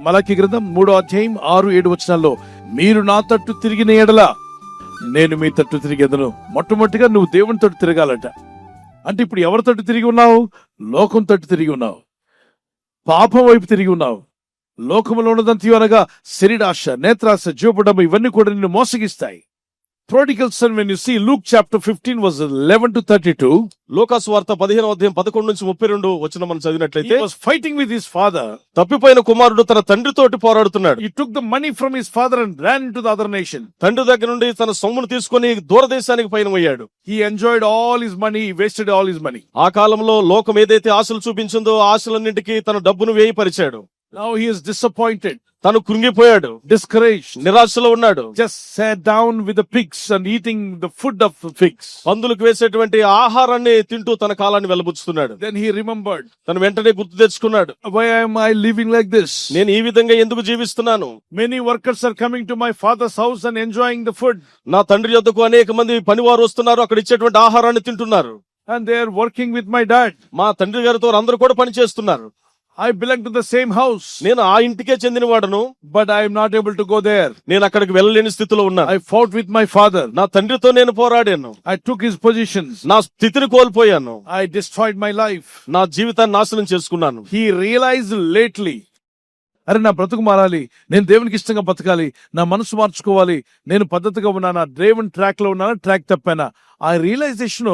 మలాకి గ్రంథం 3వ అధ్యాయం 6-7 వచనాల్లో, మీరు నా తట్టు తిరిగిన ఎడల నేను మీ తట్టు తిరిగేదను. మొట్టమొదటిగా నువ్వు దేవుని తట్టు తిరగాలట. అంటే ఇప్పుడు ఎవరి తట్టు తిరిగి ఉన్నావు? లోకం తట్టు తిరిగి ఉన్నావు, పాపం వైపు తిరిగి ఉన్నావు. లోకములో ఉన్నదంతయు అనగా శరీరాశ, నేత్రాశ, జీవపడము, ఇవన్నీ కూడా నిన్ను మోసగిస్తాయి. Prodigal son, when you see Luke chapter 15 verses 11-32, లూకాసు వార్త 15వ అధ్యాయం 11 నుంచి 32 వచనం మనం చదివినట్లయితే, he was fighting with his father. తప్పిపోయిన కుమారుడు తన తండ్రితోటి పోరాడుతున్నాడు. He took the money from his father and ran into the other nation. తండ్రి దగ్గర నుండి తన సొమ్మును తీసుకొని దూరదేశానికి పయనమయ్యాడు. He enjoyed all his money, he wasted all his money. ఆ కాలంలో లోకం ఏదైతే ఆశలు చూపించిందో ఆ ఆశలన్నింటికి తన డబ్బును వ్యయపరిచాడు. Now he is disappointed, తను కృంగిపోయాడు, discouraged, నిరాశలో ఉన్నాడు. just sat down with the pigs and eating the food of the pigs. పందులకు వేసేటువంటి ఆహారాన్ని తింటూ తన కాలాన్ని వెలబుచ్చుతున్నాడు. Then he remembered, తను వెంటనే గుర్తు తెచ్చుకున్నాడు, why am I living like this? నేను ఈ విధంగా ఎందుకు జీవిస్తున్నాను? Many workers are coming to my father's house and enjoying the food. నా తండ్రి యొద్దకు అనేక మంది పనివారు వస్తున్నారు, అక్కడ ఇచ్చేటువంటి ఆహారాన్ని తింటున్నారు. And they are working with my dad. మా తండ్రి గారితో అందరూ కూడా పని చేస్తున్నారు. I belong to the same house, నేను ఆ ఇంటికే చెందినవాడను, but I am not able to go there. నేను అక్కడికి వెళ్ళలేని స్థితిలో ఉన్నాను. I fought with my father. నా తండ్రితో నేను పోరాడాను, I took his positions. నా స్థితిని కోల్పోయాను, I destroyed my life. నా జీవితాన్ని నాశనం చేసుకున్నాను. He realized lately, అరే నా బ్రతుకు మారాలి, నేను దేవునికి ఇష్టంగా బతకాలి, నా మనసు మార్చుకోవాలి, నేను పద్ధతిగా ఉన్నానా, దేవుని ట్రాక్ లో ఉన్నానా, ట్రాక్ తప్పానా? ఆ రియలైజేషన్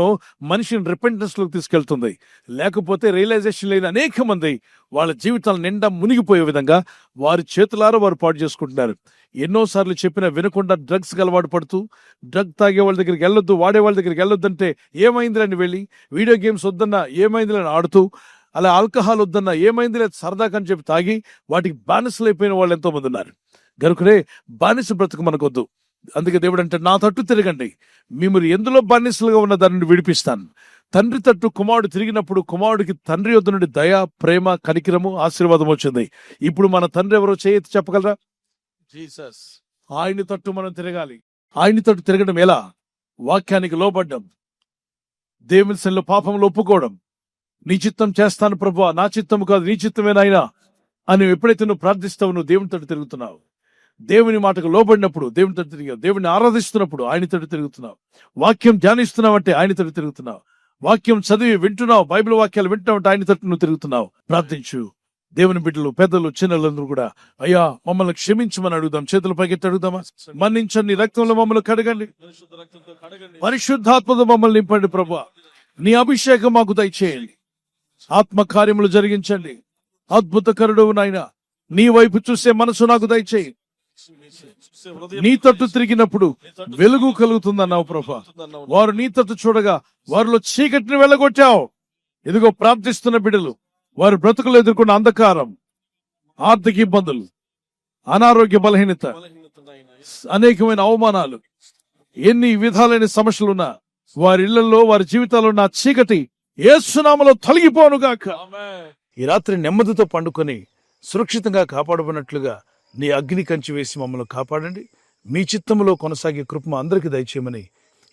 మనిషిని రిపెంటెన్స్ లోకి తీసుకెళ్తుంది. లేకపోతే రియలైజేషన్ లేని అనేక మంది వాళ్ళ జీవితాల నిండా మునిగిపోయే విధంగా వారి చేతులారా వారు పాడు చేసుకుంటున్నారు. ఎన్నోసార్లు చెప్పినా వినకుండా డ్రగ్స్ అలవాటు పడుతూ, డ్రగ్ తాగే వాళ్ళ దగ్గరికి వెళ్ళొద్దు, వాడే వాళ్ళ దగ్గరికి వెళ్ళొద్దంటే ఏమైందిలని వెళ్ళి, వీడియో గేమ్స్ వద్దన్నా ఏమైందిలని ఆడుతూ, అలా ఆల్కహాల్ వద్దన్నా ఏమైంది లేదు సరదాకని చెప్పి తాగి వాటికి బానిసలు అయిపోయిన వాళ్ళు ఎంతో మంది ఉన్నారు. గనుకనే బానిస బ్రతుకు మనకొద్దు. అందుకే దేవుడు అంటే, నా తట్టు తిరగండి, మిమ్మల్ని ఎందులో బానిసలుగా ఉన్న దానిని విడిపిస్తాను. తండ్రి తట్టు కుమారుడు తిరిగినప్పుడు కుమారుడికి తండ్రి యొద్ద నుండి దయ, ప్రేమ, కనికిరము, ఆశీర్వాదం వచ్చింది. ఇప్పుడు మన తండ్రి ఎవరో చేయెత్తి చెప్పగలరా? జీసస్. ఆయన తట్టు మనం తిరగాలి. ఆయన తట్టు తిరగడం ఎలా? వాక్యానికి లోబడ్డం, దేవుని సన్నిధిలో పాపంలో ఒప్పుకోవడం, నీ చిత్తం చేస్తాను ప్రభువా, నా చిత్తము కాదు నీ చిత్తమేనాయనా అని ఎప్పుడైతే నువ్వు ప్రార్థిస్తావు, నువ్వు దేవుని తట్టు తిరుగుతున్నావు. దేవుని మాటకు లోబడినప్పుడు దేవుని తట్టు తిరిగావు. దేవుని ఆరాధిస్తున్నప్పుడు ఆయన తట్టు తిరుగుతున్నావు. వాక్యం ధ్యానిస్తున్నావు అంటే ఆయన తట్టు తిరుగుతున్నావు. వాక్యం చదివి వింటున్నావు, బైబిల్ వాక్యాలు వింటున్నావు అంటే ఆయన తట్టు నువ్వు తిరుగుతున్నావు. ప్రార్థించు. దేవుని బిడ్డలు, పెద్దలు, చిన్నలందరూ కూడా, అయ్యా మమ్మల్ని క్షమించమని అడుగుదాం. చేతుల పైకెత్తి అడుగుదామా? మన్నించండి, రక్తంలో మమ్మల్ని కడగండి, పరిశుద్ధాత్మతో మమ్మల్ని నింపండి ప్రభువా, నీ అభిషేకం మాకు దయచేయండి, ఆత్మ కార్యములు జరిగించండి. అద్భుతకరుడు నాయన, నీ వైపు చూసే మనసు నాకు దయచేయి. నీ తట్టు తిరిగినప్పుడు వెలుగు కలుగుతుందన్నావు ప్రభా. వారు నీ తట్టు చూడగా వారిలో చీకటిని వెళ్ళగొట్టావు. ఇదిగో ప్రార్థిస్తున్న బిడ్డలు, వారి బ్రతుకులు ఎదుర్కొన్న అంధకారం, ఆర్థిక ఇబ్బందులు, అనారోగ్య బలహీనత, అనేకమైన అవమానాలు, ఎన్ని విధాలైన సమస్యలున్నా వారి ఇళ్లలో, వారి జీవితాల్లో ఉన్న చీకటి యేసు నామములో తొలగిపోనుగాక. ఈ రాత్రి నెమ్మదితో పండుకొని సురక్షితంగా కాపాడబడినట్లుగా నీ అగ్ని కంచి వేసి మమ్మల్ని కాపాడండి. మీ చిత్తములో కొనసాగే కృప అందరికీ దయచేయమని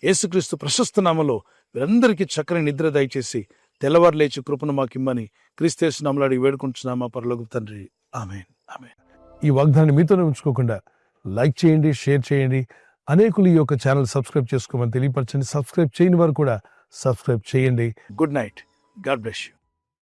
యేసుక్రీస్తు ప్రశస్త నామములో వీరందరికీ చక్కని నిద్ర దయచేసి తెల్లవారు లేచి కృపను మాకిమ్మని క్రీస్తు నామములో అడిగి వేడుకుంటున్నామా పరలోకపు తండ్రి. ఆమేన్, ఆమేన్. ఈ వాగ్దానాన్ని మీతోనే ఉంచుకోకుండా లైక్ చేయండి, షేర్ చేయండి. అనేకులు ఈ యొక్క ఛానల్ సబ్స్క్రైబ్ చేసుకోమని తెలియపరచండి. సబ్స్క్రైబ్ చేయని వారు కూడా సబ్స్క్రైబ్ చేయండి. Good night. God bless you.